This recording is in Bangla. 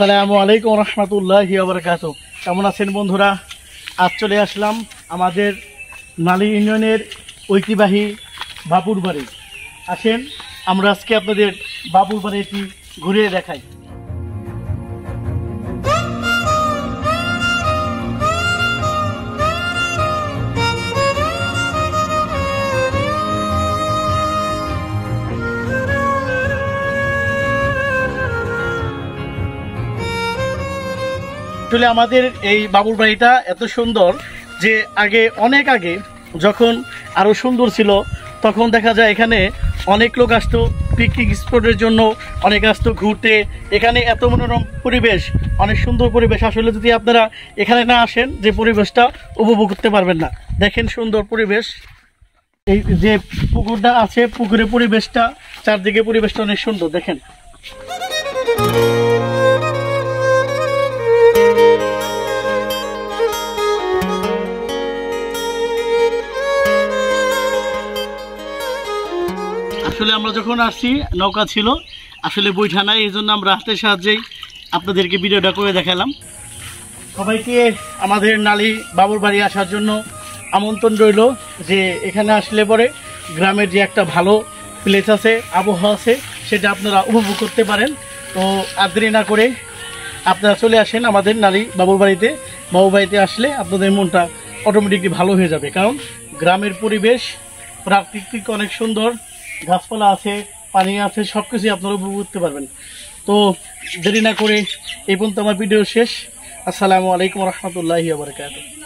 আসসালামু আলাইকুম রহমতুল্লাহি ওয়া বারাকাতুহু। কেমন আছেন বন্ধুরা? আজ চলে আসলাম আমাদের নালী ইউনিয়নের ঐতিহ্যবাহী বাবুর বাড়ি। আসেন আমরা আজকে আপনাদের বাবুর বাড়িটি ঘুরিয়ে দেখাই। আসলে আমাদের এই বাবুর বাড়িটা এত সুন্দর যে অনেক আগে যখন আরো সুন্দর ছিল তখন দেখা যায় এখানে অনেক লোক আসতো পিকনিক স্পটের জন্য, অনেক আসতো ঘুরতে। এখানে এত মনোরম পরিবেশ, অনেক সুন্দর পরিবেশ। আসলে যদি আপনারা এখানে না আসেন যে পরিবেশটা উপভোগ করতে পারবেন না। দেখেন সুন্দর পরিবেশ, এই যে পুকুরটা আছে পুকুরের পরিবেশটা, চারদিকে পরিবেশটা অনেক সুন্দর। দেখেন আসলে আমরা যখন আসছি নৌকা ছিল, আসলে বৈঠা নাই, এই জন্য আমরা হাতের সাহায্যেই আপনাদেরকে ভিডিওটা করে দেখালাম। সবাইকে আমাদের নালী বাবুর বাড়ি আসার জন্য আমন্ত্রণ রইল, যে এখানে আসলে পরে গ্রামের যে একটা ভালো প্লেস আছে, আবহাওয়া আছে, সেটা আপনারা উপভোগ করতে পারেন। তো আর দেরি না করে আপনারা চলে আসেন আমাদের নালী বাবুর বাড়িতে। বাবুর বাড়িতে আসলে আপনাদের মনটা অটোমেটিকলি ভালো হয়ে যাবে, কারণ গ্রামের পরিবেশ প্রাকৃতিক অনেক সুন্দর, গাছপালা আছে, পানি আছে, সব কিছুই আপনারা উপভোগ করতে পারবেন। তো দেরি না করে এই পর্যন্ত আমার ভিডিও শেষ। আসসালামু আলাইকুম রহমতুল্লাহি ওয়া বারাকাতুহু।